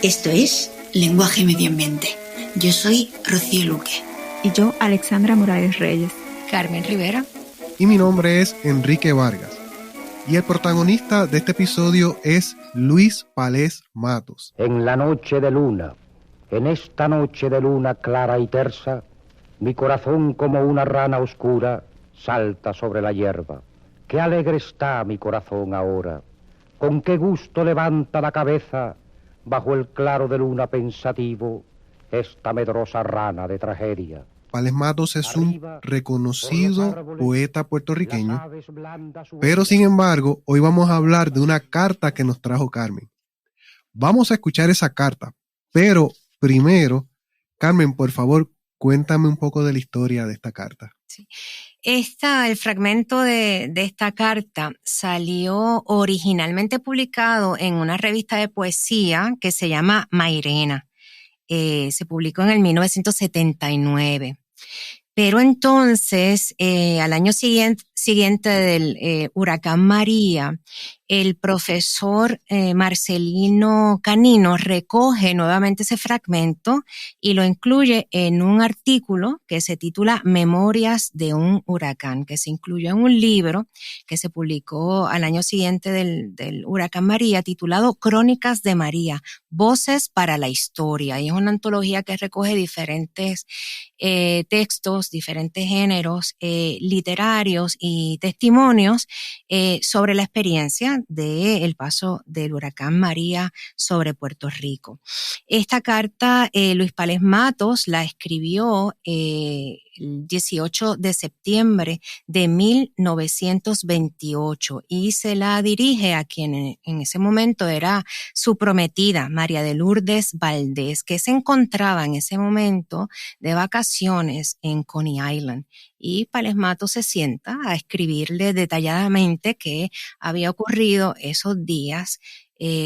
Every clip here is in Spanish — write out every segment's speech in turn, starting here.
Esto es Lenguaje Medio Ambiente. Yo soy Rocío Luque. Y yo, Alexandra Morales Reyes. Carmen Rivera. Y mi nombre es Enrique Vargas. Y el protagonista de este episodio es Luis Palés Matos. En la noche de luna, en esta noche de luna clara y tersa, mi corazón como una rana oscura salta sobre la hierba. Qué alegre está mi corazón ahora, con qué gusto levanta la cabeza bajo el claro de luna pensativo esta medrosa rana de tragedia. Palés Matos es un reconocido poeta puertorriqueño, pero sin embargo, hoy vamos a hablar de una carta que nos trajo Carmen. Vamos a escuchar esa carta, pero primero, Carmen, por favor, cuéntame un poco de la historia de esta carta. Sí. El fragmento de esta carta salió originalmente publicado en una revista de poesía que se llama Mairena. Se publicó en el 1979. Pero entonces, al año siguiente del huracán María, el profesor Marcelino Canino recoge nuevamente ese fragmento y lo incluye en un artículo que se titula Memorias de un huracán, que se incluyó en un libro que se publicó al año siguiente del huracán María, titulado Crónicas de María, Voces para la Historia. Y es una antología que recoge diferentes textos, diferentes géneros literarios y testimonios sobre la experiencia del paso del huracán María sobre Puerto Rico. Esta carta Luis Palés Matos la escribió el 18 de septiembre de 1928 y se la dirige a quien en ese momento era su prometida, María de Lourdes Valdés, que se encontraba en ese momento de vacaciones en Coney Island. Y Palés Matos se sienta a escribirle detalladamente qué había ocurrido esos días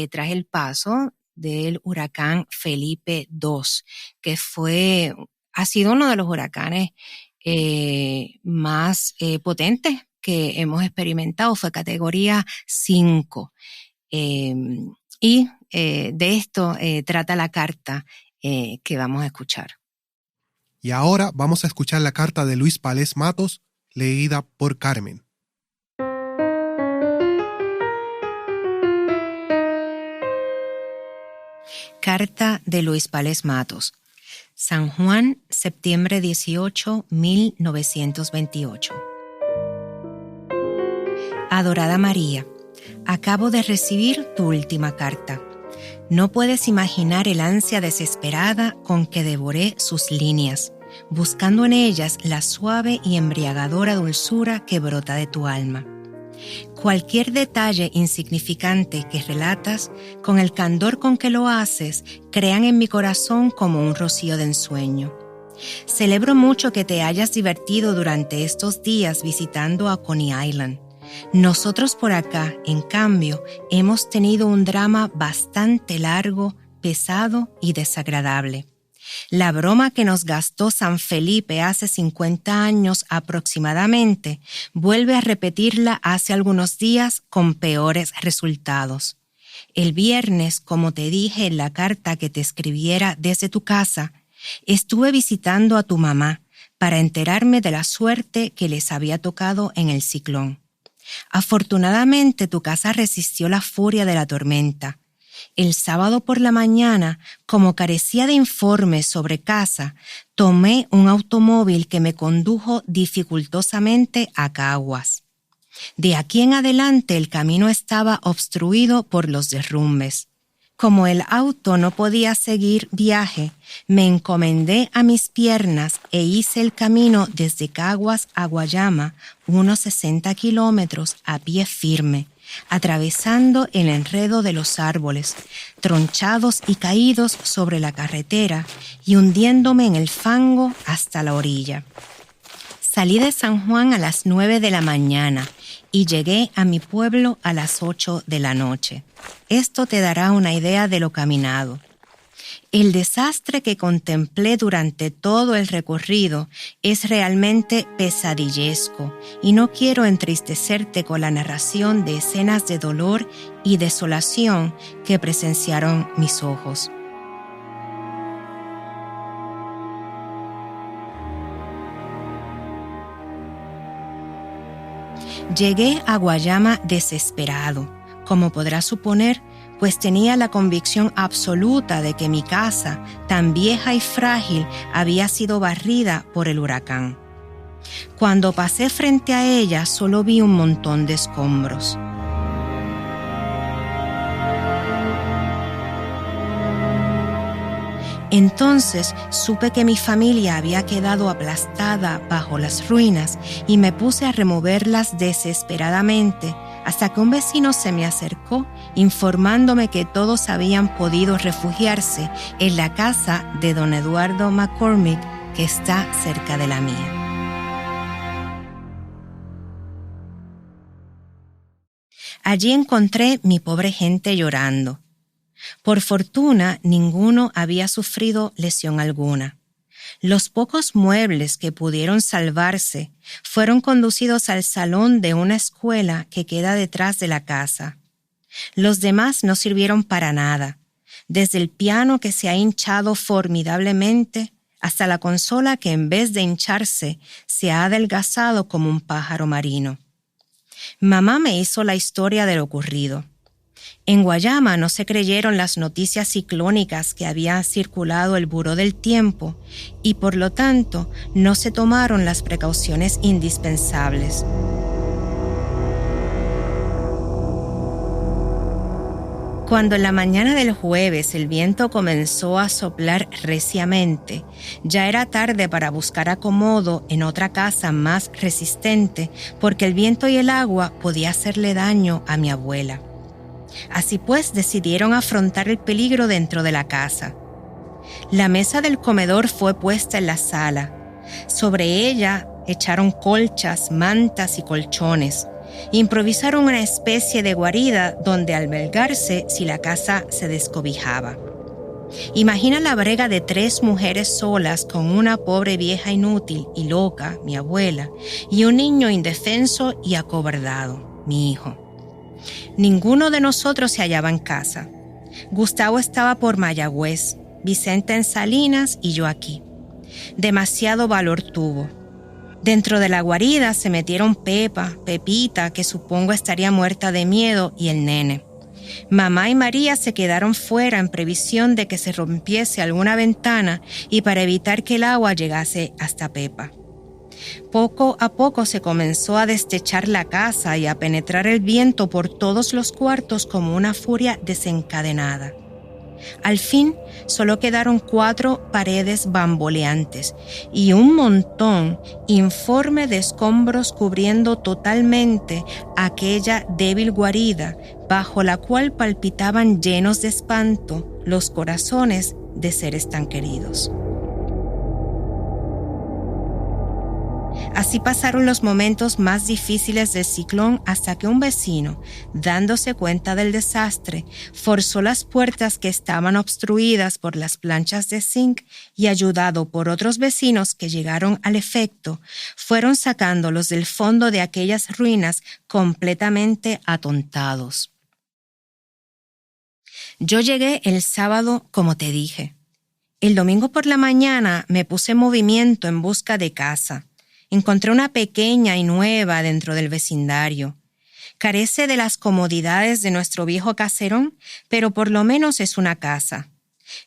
tras el paso del huracán Felipe II, que ha sido uno de los huracanes más potentes que hemos experimentado. Fue categoría 5. Y de esto trata la carta que vamos a escuchar. Y ahora vamos a escuchar la carta de Luis Palés Matos, leída por Carmen. Carta de Luis Palés Matos. San Juan, septiembre 18, 1928. Adorada María, acabo de recibir tu última carta. No puedes imaginar el ansia desesperada con que devoré sus líneas, buscando en ellas la suave y embriagadora dulzura que brota de tu alma. Cualquier detalle insignificante que relatas, con el candor con que lo haces, crean en mi corazón como un rocío de ensueño. Celebro mucho que te hayas divertido durante estos días visitando a Coney Island. Nosotros por acá, en cambio, hemos tenido un drama bastante largo, pesado y desagradable. La broma que nos gastó San Felipe hace 50 años aproximadamente vuelve a repetirla hace algunos días con peores resultados. El viernes, como te dije en la carta que te escribiera desde tu casa, estuve visitando a tu mamá para enterarme de la suerte que les había tocado en el ciclón. Afortunadamente tu casa resistió la furia de la tormenta. El sábado por la mañana, como carecía de informes sobre casa, tomé un automóvil que me condujo dificultosamente a Caguas. De aquí en adelante el camino estaba obstruido por los derrumbes. Como el auto no podía seguir viaje, me encomendé a mis piernas e hice el camino desde Caguas a Guayama, unos 60 kilómetros a pie firme, atravesando el enredo de los árboles, tronchados y caídos sobre la carretera y hundiéndome en el fango hasta la orilla. Salí de San Juan a las 9 de la mañana y llegué a mi pueblo a las 8 de la noche. Esto te dará una idea de lo caminado. El desastre que contemplé durante todo el recorrido es realmente pesadillesco y no quiero entristecerte con la narración de escenas de dolor y desolación que presenciaron mis ojos. Llegué a Guayama desesperado, como podrás suponer, pues tenía la convicción absoluta de que mi casa, tan vieja y frágil, había sido barrida por el huracán. Cuando pasé frente a ella, solo vi un montón de escombros. Entonces supe que mi familia había quedado aplastada bajo las ruinas y me puse a removerlas desesperadamente hasta que un vecino se me acercó informándome que todos habían podido refugiarse en la casa de don Eduardo McCormick, que está cerca de la mía. Allí encontré mi pobre gente llorando. Por fortuna, ninguno había sufrido lesión alguna. Los pocos muebles que pudieron salvarse fueron conducidos al salón de una escuela que queda detrás de la casa. Los demás no sirvieron para nada, desde el piano que se ha hinchado formidablemente hasta la consola que en vez de hincharse se ha adelgazado como un pájaro marino. Mamá me hizo la historia de lo ocurrido. En Guayama no se creyeron las noticias ciclónicas que había circulado el Buró del Tiempo y por lo tanto no se tomaron las precauciones indispensables. Cuando en la mañana del jueves el viento comenzó a soplar reciamente, ya era tarde para buscar acomodo en otra casa más resistente porque el viento y el agua podía hacerle daño a mi abuela. Así pues, decidieron afrontar el peligro dentro de la casa. La mesa del comedor fue puesta en la sala. Sobre ella echaron colchas, mantas y colchones. Improvisaron una especie de guarida donde albergarse si la casa se descobijaba. Imagina la brega de 3 mujeres solas con una pobre vieja inútil y loca, mi abuela, y un niño indefenso y acobardado, mi hijo. Ninguno de nosotros se hallaba en casa. Gustavo estaba por Mayagüez, Vicente en Salinas y yo aquí. Demasiado valor tuvo. Dentro de la guarida se metieron Pepa, Pepita, que supongo estaría muerta de miedo, y el nene. Mamá y María se quedaron fuera en previsión de que se rompiese alguna ventana y para evitar que el agua llegase hasta Pepa. Poco a poco se comenzó a destechar la casa y a penetrar el viento por todos los cuartos como una furia desencadenada. Al fin, solo quedaron 4 paredes bamboleantes y un montón informe de escombros cubriendo totalmente aquella débil guarida bajo la cual palpitaban llenos de espanto los corazones de seres tan queridos. Así pasaron los momentos más difíciles del ciclón hasta que un vecino, dándose cuenta del desastre, forzó las puertas que estaban obstruidas por las planchas de zinc y, ayudado por otros vecinos que llegaron al efecto, fueron sacándolos del fondo de aquellas ruinas completamente atontados. Yo llegué el sábado, como te dije. El domingo por la mañana me puse en movimiento en busca de casa. Encontré una pequeña y nueva dentro del vecindario. Carece de las comodidades de nuestro viejo caserón, pero por lo menos es una casa.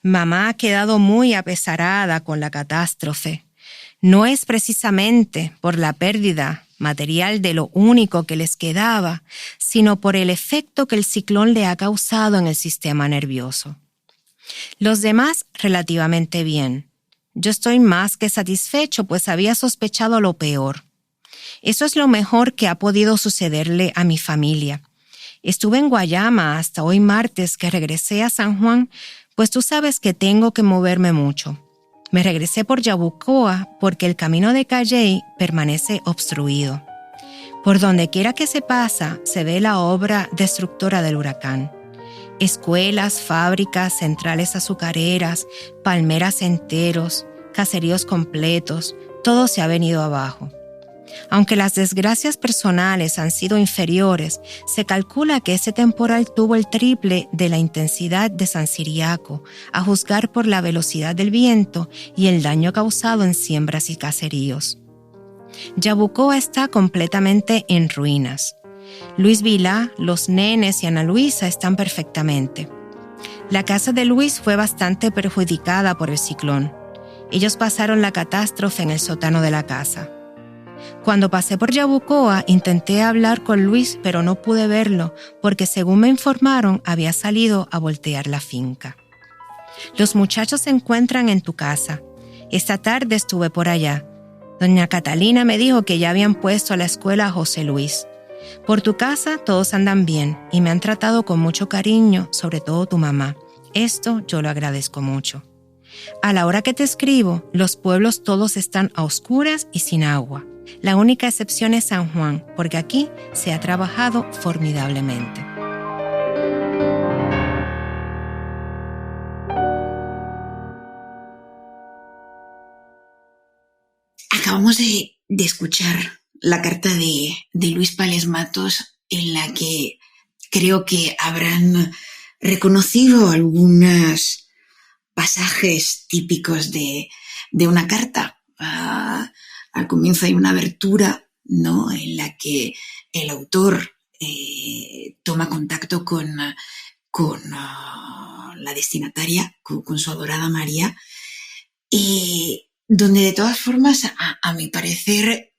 Mamá ha quedado muy apesarada con la catástrofe. No es precisamente por la pérdida material de lo único que les quedaba, sino por el efecto que el ciclón le ha causado en el sistema nervioso. Los demás relativamente bien. Yo estoy más que satisfecho, pues había sospechado lo peor. Eso es lo mejor que ha podido sucederle a mi familia. Estuve en Guayama hasta hoy martes que regresé a San Juan, pues tú sabes que tengo que moverme mucho. Me regresé por Yabucoa porque el camino de Calley permanece obstruido. Por donde quiera que se pasa, se ve la obra destructora del huracán. Escuelas, fábricas, centrales azucareras, palmeras enteros, caseríos completos, todo se ha venido abajo. Aunque las desgracias personales han sido inferiores, se calcula que ese temporal tuvo el triple de la intensidad de San Ciriaco, a juzgar por la velocidad del viento y el daño causado en siembras y caseríos. Yabucoa está completamente en ruinas. Luis Vilá, los nenes y Ana Luisa están perfectamente. La casa de Luis fue bastante perjudicada por el ciclón. Ellos pasaron la catástrofe en el sótano de la casa. Cuando pasé por Yabucoa, intenté hablar con Luis, pero no pude verlo porque, según me informaron, había salido a voltear la finca. Los muchachos se encuentran en tu casa. Esta tarde estuve por allá. Doña Catalina me dijo que ya habían puesto a la escuela a José Luis. Por tu casa todos andan bien y me han tratado con mucho cariño, sobre todo tu mamá. Esto yo lo agradezco mucho. A la hora que te escribo, los pueblos todos están a oscuras y sin agua. La única excepción es San Juan, porque aquí se ha trabajado formidablemente. Acabamos de escuchar la carta de Luis Pales Matos, en la que creo que habrán reconocido algunos pasajes típicos de una carta. Al comienzo hay una abertura, ¿no?, en la que el autor toma contacto con la destinataria, con su adorada María, donde de todas formas, a mi parecer,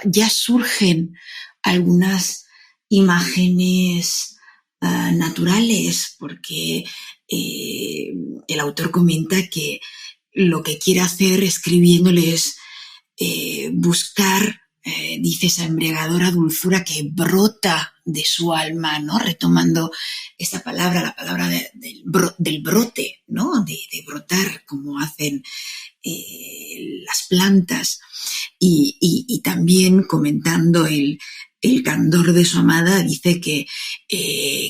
ya surgen algunas imágenes naturales, porque el autor comenta que lo que quiere hacer escribiéndole es buscar, dice, esa embriagadora dulzura que brota de su alma, ¿no? Retomando esta palabra, la palabra del brote, ¿no? De brotar, como hacen las plantas, y también comentando el candor de su amada, dice que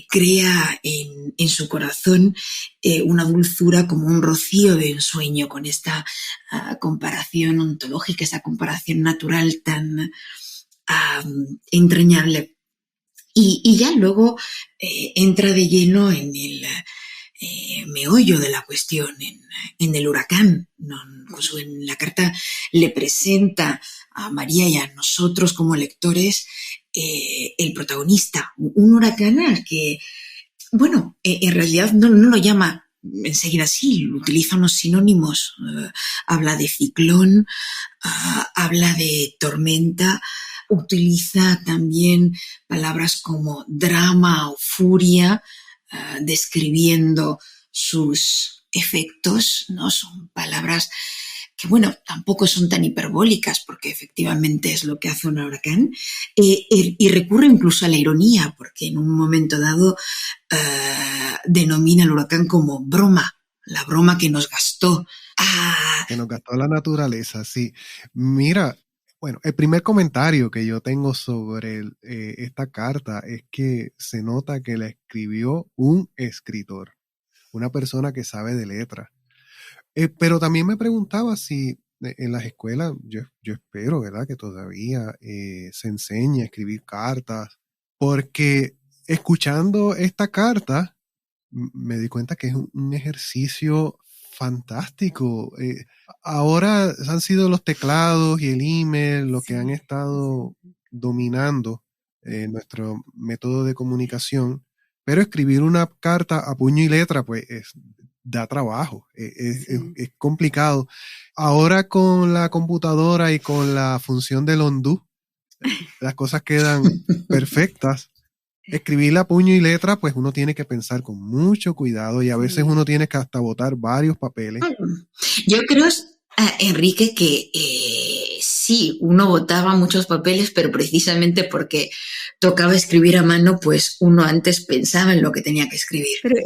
crea en su corazón una dulzura como un rocío de ensueño, con esta comparación ontológica, esa comparación natural tan entrañable. Y ya luego entra de lleno en el meollo de la cuestión, en el huracán, ¿no? En la carta le presenta a María y a nosotros como lectores el protagonista, un huracán al que, bueno, en realidad no lo llama enseguida así, utiliza unos sinónimos, habla de ciclón, habla de tormenta, utiliza también palabras como drama o furia, describiendo sus efectos, ¿no? Son palabras que, bueno, tampoco son tan hiperbólicas, porque efectivamente es lo que hace un huracán, y recurre incluso a la ironía, porque en un momento dado denomina al huracán como broma, la broma que nos gastó. Que nos gastó la naturaleza, sí. Mira, bueno, el primer comentario que yo tengo sobre esta carta es que se nota que la escribió un escritor, una persona que sabe de letras. Pero también me preguntaba si en las escuelas, yo espero, ¿verdad?, que todavía se enseñe a escribir cartas, porque escuchando esta carta me di cuenta que es un ejercicio fantástico. Ahora han sido los teclados y el email lo que han estado dominando nuestro método de comunicación, pero escribir una carta a puño y letra, pues da trabajo, es complicado. Ahora con la computadora y con la función del undo, las cosas quedan perfectas. Escribir a puño y letra, pues uno tiene que pensar con mucho cuidado y a veces uno tiene que hasta botar varios papeles. Yo creo, Enrique, que sí, uno botaba muchos papeles, pero precisamente porque tocaba escribir a mano, pues uno antes pensaba en lo que tenía que escribir. Pero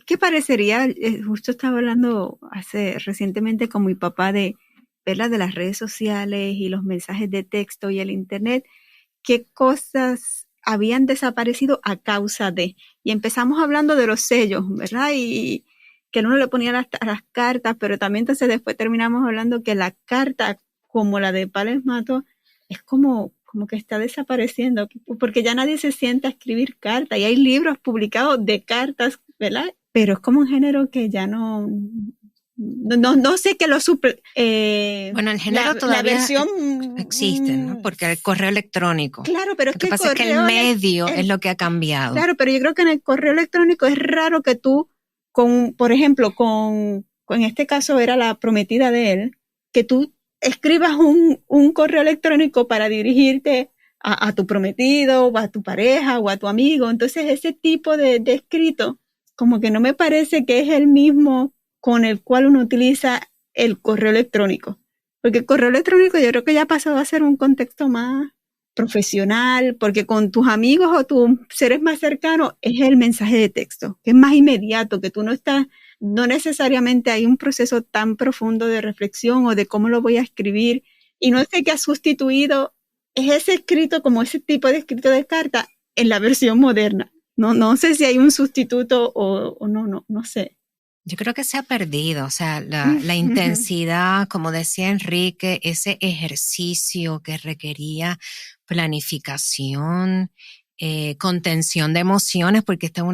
¿qué parecería? Justo estaba hablando recientemente con mi papá de verlas de las redes sociales y los mensajes de texto y el internet, qué cosas habían desaparecido a causa de, y empezamos hablando de los sellos, ¿verdad? Y que uno le ponía las cartas, pero también entonces después terminamos hablando que la carta, como la de Pales Matos, es como que está desapareciendo, porque ya nadie se sienta a escribir cartas, y hay libros publicados de cartas, ¿verdad? Pero es como un género que ya no No sé qué lo suple. Bueno, el género todavía la versión existe, ¿no? Porque el correo electrónico. Claro, pero lo que pasa es que el medio es lo que ha cambiado. Claro, pero yo creo que en el correo electrónico es raro que tú, por ejemplo, en este caso era la prometida de él, que tú escribas un correo electrónico para dirigirte a tu prometido, o a tu pareja, o a tu amigo. Entonces, ese tipo de escrito, como que no me parece que es el mismo con el cual uno utiliza el correo electrónico. Porque el correo electrónico yo creo que ya ha pasado a ser un contexto más profesional, porque con tus amigos o tus seres más cercanos es el mensaje de texto, que es más inmediato, que tú no necesariamente hay un proceso tan profundo de reflexión o de cómo lo voy a escribir. Y no sé qué ha sustituido, es ese escrito, como ese tipo de escrito de carta en la versión moderna. No sé si hay un sustituto o no sé. Yo creo que se ha perdido, o sea, la intensidad, como decía Enrique, ese ejercicio que requería planificación, contención de emociones, porque esta es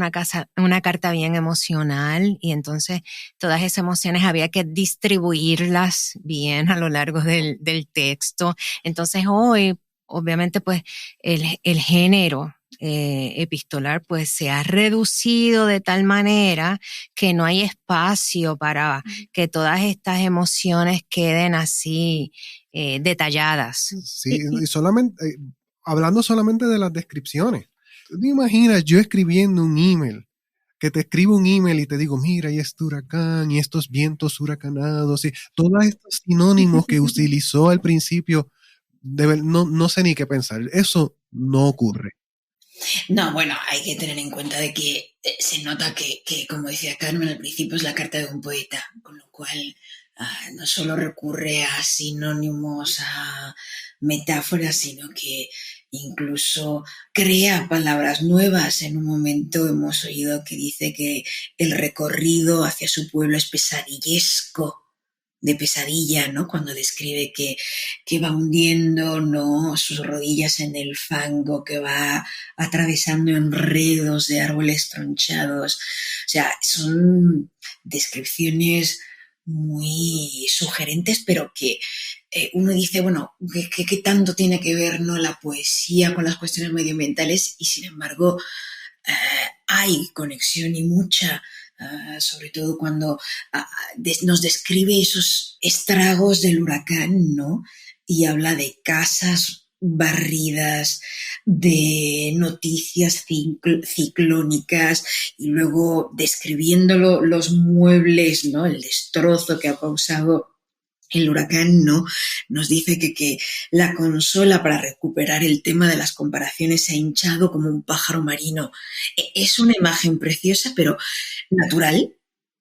una carta bien emocional y entonces todas esas emociones había que distribuirlas bien a lo largo del texto. Entonces hoy, obviamente, pues el género epistolar pues se ha reducido de tal manera que no hay espacio para que todas estas emociones queden así detalladas. Sí, y solamente, hablando solamente de las descripciones. ¿Tú te imaginas yo escribiendo un email? Que te escribo un email y te digo, mira, y este huracán, y estos vientos huracanados, y todos estos sinónimos que utilizó al principio, no sé ni qué pensar. Eso no ocurre. No, bueno, hay que tener en cuenta de que se nota que, como decía Carmen al principio, es la carta de un poeta, con lo cual no solo recurre a sinónimos, a metáforas, sino que incluso crea palabras nuevas. En un momento hemos oído que dice que el recorrido hacia su pueblo es pesadillesco, de pesadilla, ¿no? Cuando describe que va hundiendo, ¿no?, sus rodillas en el fango, que va atravesando enredos de árboles tronchados. O sea, son descripciones muy sugerentes, pero que uno dice, bueno, ¿qué tanto tiene que ver, ¿no?, la poesía con las cuestiones medioambientales? Y sin embargo, hay conexión y mucha, sobre todo cuando nos describe esos estragos del huracán, ¿no? Y habla de casas barridas, de noticias ciclónicas, y luego describiéndolo los muebles, ¿no?, el destrozo que ha causado el huracán, ¿no?, nos dice que la consola para recuperar el tema de las comparaciones se ha hinchado como un pájaro marino. Es una imagen preciosa, pero natural,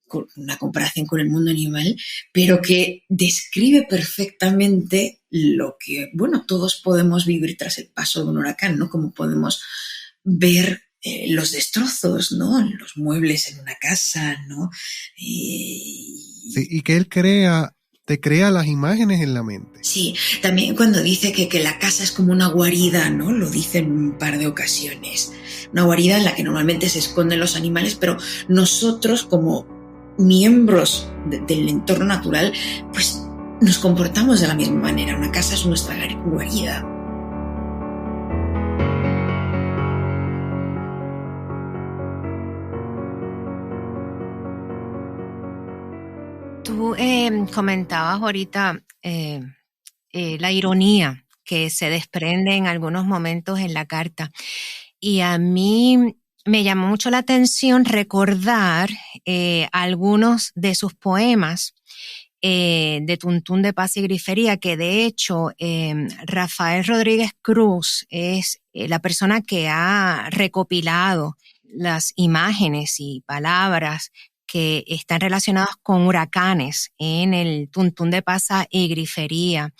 con una comparación con el mundo animal, pero que describe perfectamente lo que, bueno, todos podemos vivir tras el paso de un huracán, ¿no? Como podemos ver los destrozos, ¿no?, los muebles en una casa, ¿no? Sí, y que él te crea las imágenes en la mente. Sí, también cuando dice que la casa es como una guarida, ¿no? Lo dice en un par de ocasiones. Una guarida en la que normalmente se esconden los animales, pero nosotros, como miembros del entorno natural, pues nos comportamos de la misma manera. Una casa es nuestra guarida. Tú comentabas ahorita la ironía que se desprende en algunos momentos en la carta. Y a mí me llamó mucho la atención recordar algunos de sus poemas de Tuntún de Paz y Grifería, que de hecho Rafael Rodríguez Cruz es la persona que ha recopilado las imágenes y palabras que están relacionadas con huracanes en el Tuntún de Paz y Grifería,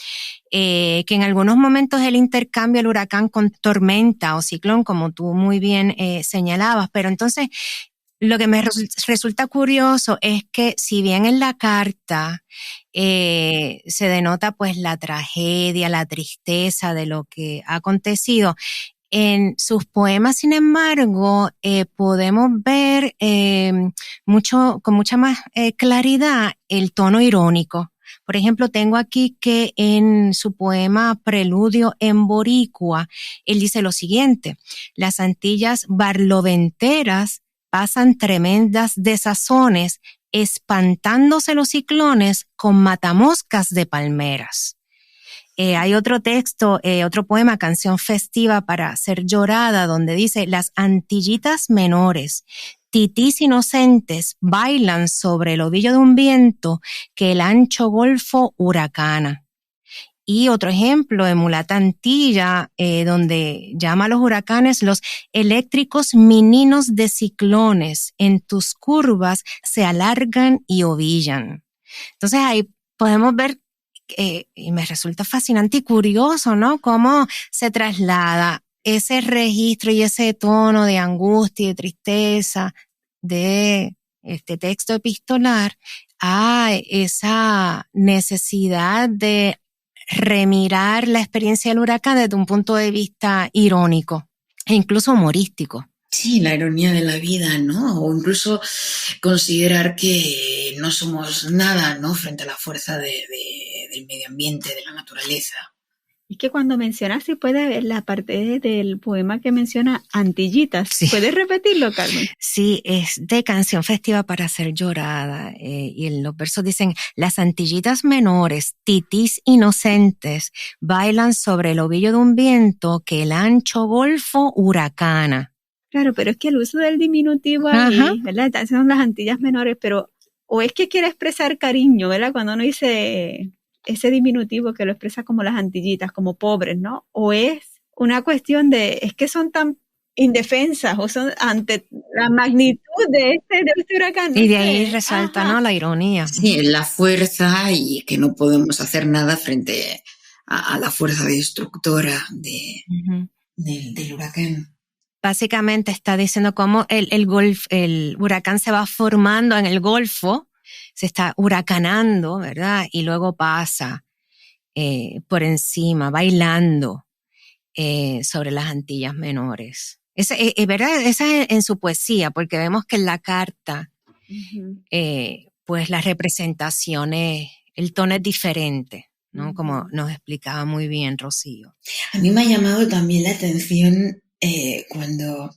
que en algunos momentos él intercambia el huracán con tormenta o ciclón, como tú muy bien señalabas, pero entonces lo que me resulta curioso es que si bien en la carta se denota pues la tragedia, la tristeza de lo que ha acontecido, En sus poemas, sin embargo, podemos ver con mucha más claridad el tono irónico. Por ejemplo, tengo aquí que en su poema Preludio en Boricua, él dice lo siguiente: las Antillas barloventeras pasan tremendas desazones, espantándose los ciclones con matamoscas de palmeras. Hay otro texto, otro poema, Canción festiva para ser llorada, donde dice: las antillitas menores, titís inocentes, bailan sobre el ovillo de un viento que el ancho golfo huracana. Y otro ejemplo, en Mulata Antilla, donde llama a los huracanes los eléctricos meninos de ciclones, en tus curvas se alargan y ovillan. Entonces ahí podemos ver, y me resulta fascinante y curioso, ¿no?, cómo se traslada ese registro y ese tono de angustia y de tristeza de este texto epistolar a esa necesidad de remirar la experiencia del huracán desde un punto de vista irónico e incluso humorístico. Sí, la ironía de la vida, ¿no? O incluso considerar que no somos nada, ¿no?, frente a la fuerza del medio ambiente, de la naturaleza. Y que cuando mencionas, si puede ver la parte del poema que menciona Antillitas. Sí. ¿Puedes repetirlo, Carmen? Sí, es de Canción festiva para ser llorada. Y en los versos dicen: las antillitas menores, titís inocentes, bailan sobre el ovillo de un viento que el ancho golfo huracana. Claro, pero es que el uso del diminutivo ahí, ¿verdad? Son las Antillas menores, pero o es que quiere expresar cariño, ¿verdad? Cuando uno dice ese diminutivo que lo expresa como las antillitas, como pobres, ¿no? O es una cuestión de, es que son tan indefensas o son ante la magnitud de este huracán. Y de ahí resalta, ¿no?, la ironía. Sí, la fuerza y que no podemos hacer nada frente a la fuerza destructora del huracán. Básicamente está diciendo cómo el huracán se va formando en el Golfo, se está huracanando, ¿verdad? Y luego pasa por encima, bailando sobre las Antillas menores. ¿Verdad? Esa es en su poesía, porque vemos que en la carta, pues las representaciones, el tono es diferente, ¿no? Como nos explicaba muy bien Rocío. A mí me ha llamado también la atención cuando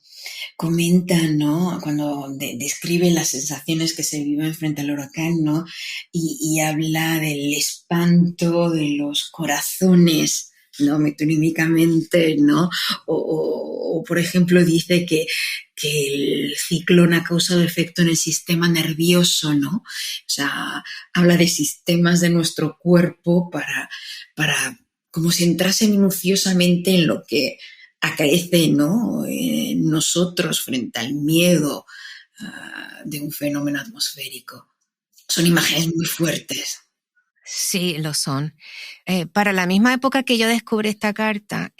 comenta, ¿no?, cuando describe las sensaciones que se viven frente al huracán, ¿no?, y habla del espanto de los corazones, ¿no?, metonímicamente, ¿no?, o por ejemplo dice que el ciclón ha causado efecto en el sistema nervioso, ¿no? O sea, habla de sistemas de nuestro cuerpo para como si entrase minuciosamente en lo que acaece, ¿no?, nosotros frente al miedo de un fenómeno atmosférico. Son imágenes muy fuertes. Sí, lo son. Para la misma época que yo descubrí esta carta,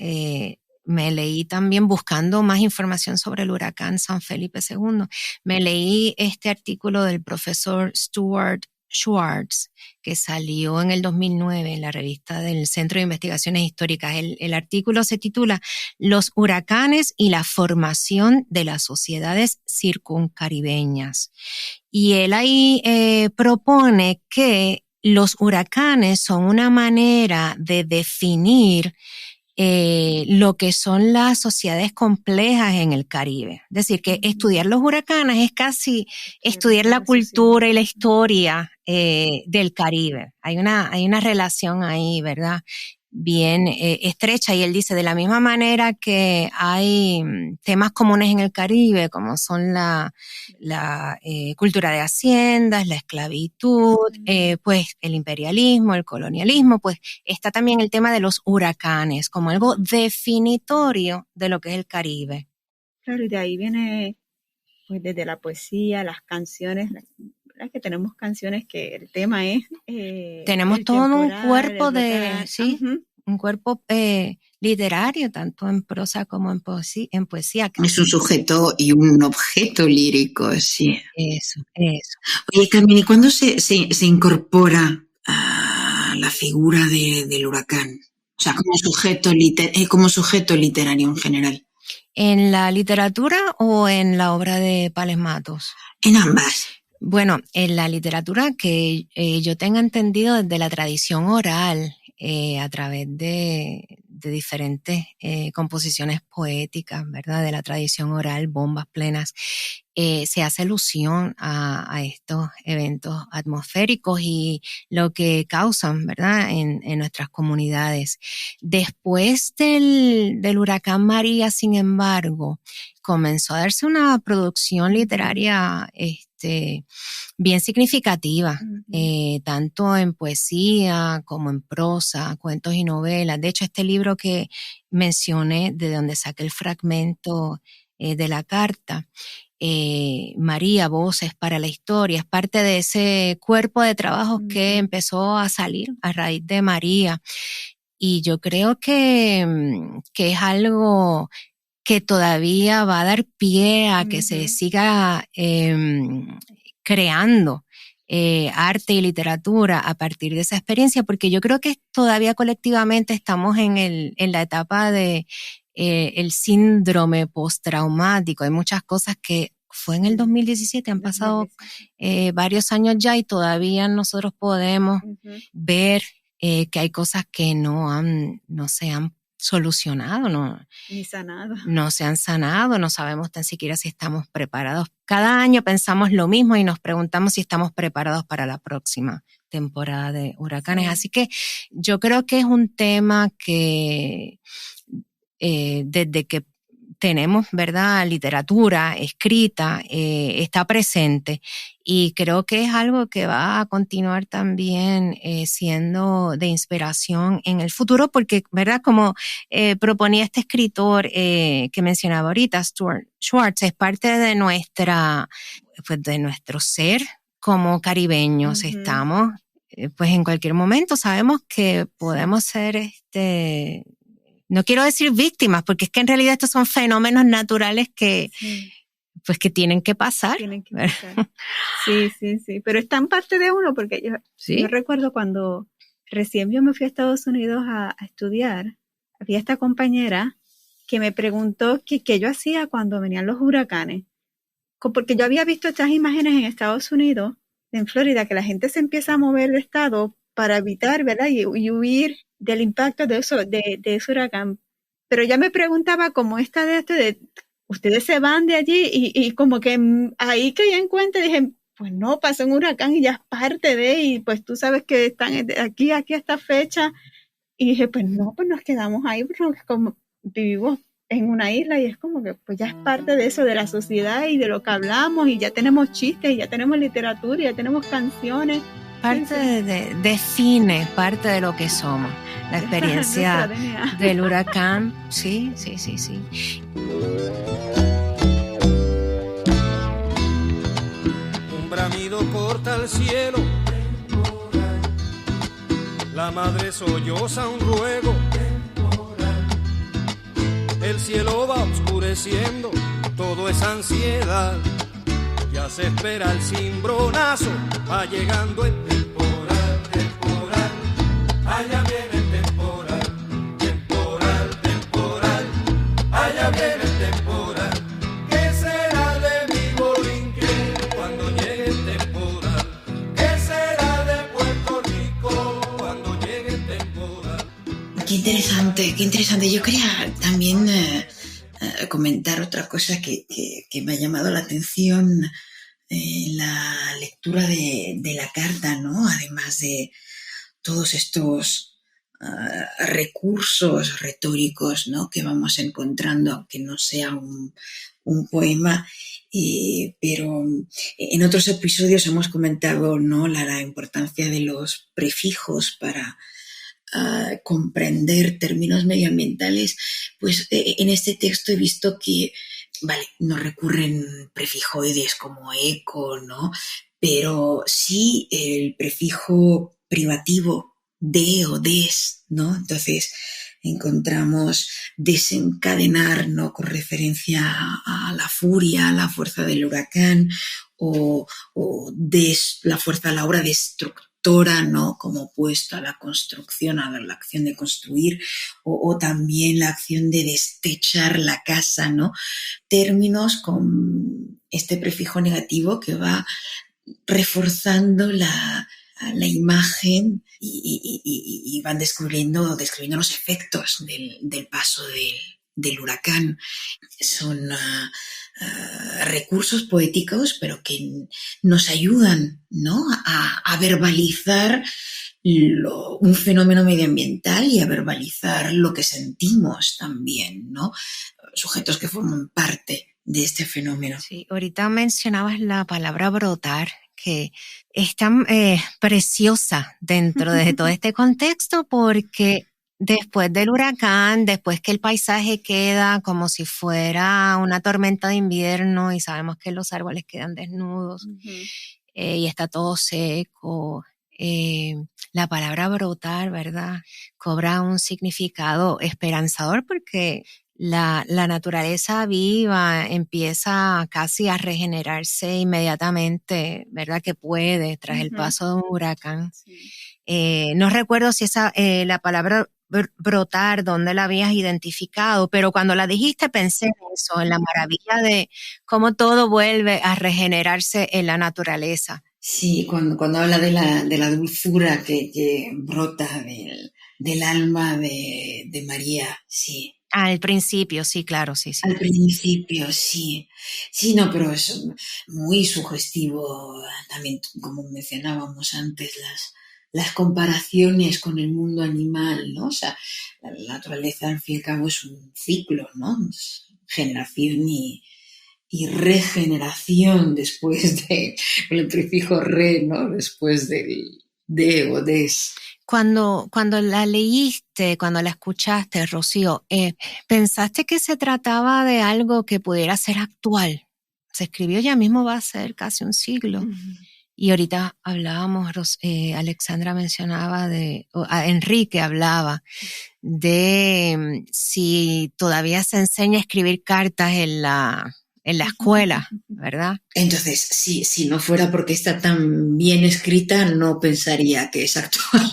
me leí también, buscando más información sobre el huracán San Felipe II, me leí este artículo del profesor Stuart Schwartz, que salió en el 2009 en la revista del Centro de Investigaciones Históricas. El artículo se titula Los huracanes y la formación de las sociedades circuncaribeñas. Y él ahí propone que los huracanes son una manera de definir lo que son las sociedades complejas en el Caribe. Es decir, que estudiar los huracanes es casi estudiar la cultura y la historia del Caribe. Hay una relación ahí, ¿verdad?, bien estrecha. Y él dice, de la misma manera que hay temas comunes en el Caribe, como son la cultura de haciendas, la esclavitud, pues el imperialismo, el colonialismo, pues está también el tema de los huracanes como algo definitorio de lo que es el Caribe. Claro, y de ahí viene, pues desde la poesía, las canciones, que tenemos canciones que el tema es tenemos todo un cuerpo un cuerpo literario, tanto en prosa como en poesía. Es un sujeto y un objeto lírico, sí. Eso. Oye, Carmen, ¿y cuándo se incorpora a la figura del huracán? O sea, como sujeto literario en general. ¿En la literatura o en la obra de Pales Matos? En ambas. Bueno, en la literatura que yo tenga entendido desde la tradición oral, a través de diferentes composiciones poéticas, ¿verdad? De la tradición oral, bombas plenas, se hace alusión a estos eventos atmosféricos y lo que causan, ¿verdad? En nuestras comunidades. Después del huracán María, sin embargo, comenzó a darse una producción literaria bien significativa, tanto en poesía como en prosa, cuentos y novelas. De hecho, este libro que mencioné, de donde saqué el fragmento de la carta, María, Voces para la Historia, es parte de ese cuerpo de trabajos que empezó a salir a raíz de María. Y yo creo que es algo que todavía va a dar pie a que se siga creando arte y literatura a partir de esa experiencia, porque yo creo que todavía colectivamente estamos en la etapa de el síndrome postraumático. Hay muchas cosas que fue en el 2017, han pasado varios años ya y todavía nosotros podemos ver que hay cosas que no se han solucionado, ni sanado. No se han sanado, no sabemos tan siquiera si estamos preparados. Cada año pensamos lo mismo y nos preguntamos si estamos preparados para la próxima temporada de huracanes. Así que yo creo que es un tema que desde que tenemos, ¿verdad?, literatura escrita, está presente, y creo que es algo que va a continuar también siendo de inspiración en el futuro, porque, ¿verdad?, como proponía este escritor que mencionaba ahorita, Stuart Schwartz, es parte de de nuestro ser como caribeños. Estamos, pues en cualquier momento sabemos que podemos ser no quiero decir víctimas, porque es que en realidad estos son fenómenos naturales que, pues, que tienen que pasar. Sí. Pero es tan parte de uno, porque yo recuerdo cuando recién yo me fui a Estados Unidos a estudiar, había esta compañera que me preguntó qué yo hacía cuando venían los huracanes. Porque yo había visto estas imágenes en Estados Unidos, en Florida, que la gente se empieza a mover de estado para evitar, ¿verdad? Y huir del impacto de ese huracán. Pero ya me preguntaba cómo ustedes se van de allí y como que ahí caí en cuenta y dije, pues no, pasó un huracán y ya es parte y pues tú sabes que están aquí a esta fecha. Y dije, pues no, pues nos quedamos ahí, porque como vivimos en una isla y es como que pues ya es parte de eso, de la sociedad y de lo que hablamos, y ya tenemos chistes, y ya tenemos literatura, y ya tenemos canciones. Define parte de lo que somos. La experiencia del huracán, sí. Un bramido corta el cielo, la madre solloza un ruego, el cielo va oscureciendo, todo es ansiedad, ya se espera el cimbronazo, va llegando el temporal, allá viene el temporal, allá viene el temporal. ¿Qué será de mi Borinquen cuando llegue el temporal? ¿Qué será de Puerto Rico cuando llegue el temporal? Qué interesante. Yo quería también comentar otra cosa que me ha llamado la atención en la lectura de la carta, ¿no? Además de todos estos recursos retóricos, ¿no?, que vamos encontrando, aunque no sea un poema, pero en otros episodios hemos comentado, ¿no?, la importancia de los prefijos para comprender términos medioambientales. Pues en este texto he visto que, vale, no recurren prefijoides como eco, ¿no?, pero sí el prefijo privativo de o des, ¿no? Entonces encontramos desencadenar, ¿no?, con referencia a la furia, a la fuerza del huracán, o la fuerza a la hora de destructora, ¿no? Como opuesto a la construcción, a la acción de construir, o también la acción de destechar la casa, ¿no? Términos con este prefijo negativo que va reforzando la imagen y van describiendo los efectos del paso del huracán. Son recursos poéticos, pero que nos ayudan, ¿no? a verbalizar un fenómeno medioambiental y a verbalizar lo que sentimos también, ¿no? Sujetos que forman parte de este fenómeno. Sí, ahorita mencionabas la palabra brotar, que es tan preciosa dentro de todo este contexto, porque después del huracán, después que el paisaje queda como si fuera una tormenta de invierno y sabemos que los árboles quedan desnudos, y está todo seco, la palabra brotar, ¿verdad?, cobra un significado esperanzador, porque la naturaleza viva empieza casi a regenerarse inmediatamente, ¿verdad?, que puede, tras el paso de un huracán. Sí. No recuerdo si la palabra brotar, dónde la habías identificado, pero cuando la dijiste pensé en eso, en la maravilla de cómo todo vuelve a regenerarse en la naturaleza. Sí, cuando habla de la dulzura que brota del alma de María, sí. Al principio, sí, claro, sí. Al principio, sí. Sí, no, pero es muy sugestivo también, como mencionábamos antes, las comparaciones con el mundo animal, ¿no? O sea, la naturaleza, al fin y al cabo, es un ciclo, ¿no? Generación y regeneración después con el prefijo re, ¿no? Después del de o des. Cuando la leíste, cuando la escuchaste, Rocío, ¿pensaste que se trataba de algo que pudiera ser actual? Se escribió ya mismo, va a ser casi un siglo. Y ahorita hablábamos, Alexandra mencionaba Enrique hablaba de si todavía se enseña a escribir cartas en la escuela, ¿verdad? Entonces, si no fuera porque está tan bien escrita, no pensaría que es actual.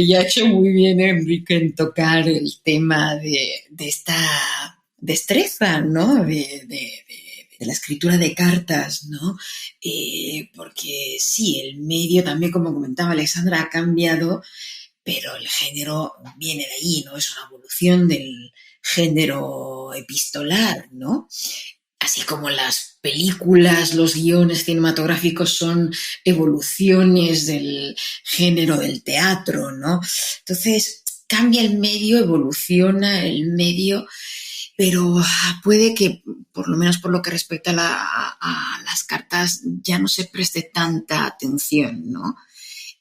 Y ha hecho muy bien Enrique en tocar el tema de esta destreza, ¿no? De la escritura de cartas, ¿no? Porque sí, el medio también, como comentaba Alexandra, ha cambiado, pero el género viene de ahí, ¿no? Es una evolución del género epistolar, ¿no? Así como las películas, los guiones cinematográficos son evoluciones del género del teatro, ¿no? Entonces, cambia el medio, evoluciona el medio, pero puede que, por lo menos por lo que respecta a las cartas, ya no se preste tanta atención, ¿no?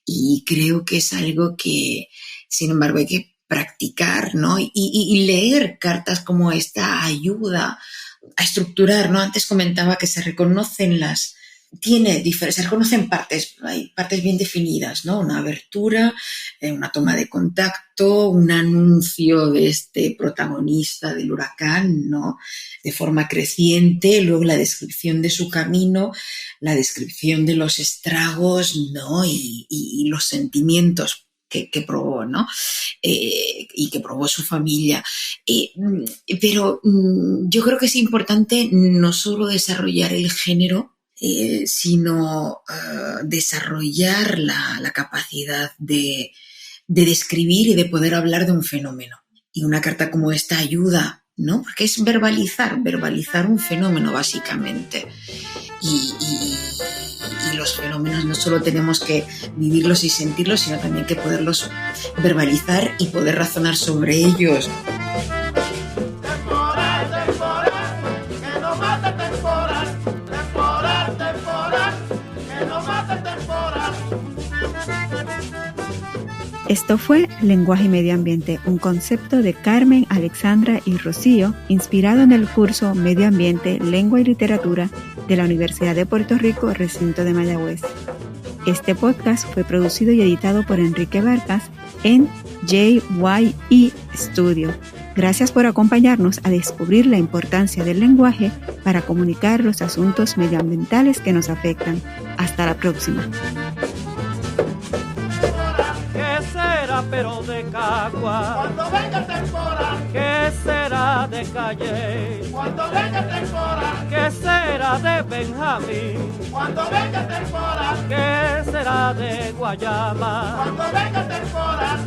Y creo que es algo que, sin embargo, hay que practicar, ¿no? Y leer cartas como esta ayuda a estructurar, ¿no? Antes comentaba que se reconocen se reconocen partes, hay partes bien definidas, ¿no? Una abertura, una toma de contacto, un anuncio de este protagonista del huracán, ¿no? De forma creciente, luego la descripción de su camino, la descripción de los estragos, ¿no? Y los sentimientos que probó, ¿no? Y que probó su familia. Pero yo creo que es importante no solo desarrollar el género, sino desarrollar la capacidad de describir y de poder hablar de un fenómeno. Y una carta como esta ayuda, ¿no? Porque es verbalizar un fenómeno, básicamente. Y los fenómenos no solo tenemos que vivirlos y sentirlos, sino también que poderlos verbalizar y poder razonar sobre ellos. Esto fue Lenguaje y Medio Ambiente, un concepto de Carmen, Alexandra y Rocío, inspirado en el curso Medio Ambiente, Lengua y Literatura de la Universidad de Puerto Rico, recinto de Mayagüez. Este podcast fue producido y editado por Enrique Vargas en JYE Studio. Gracias por acompañarnos a descubrir la importancia del lenguaje para comunicar los asuntos medioambientales que nos afectan. Hasta la próxima. ¿Qué será pero de Cagua? Cuando venga el temporal. ¿Qué será de Calle? Cuando venga el temporal. ¿Qué será de Benjamín? Cuando venga el temporal. ¿Qué será de Guayama? Cuando venga el temporal.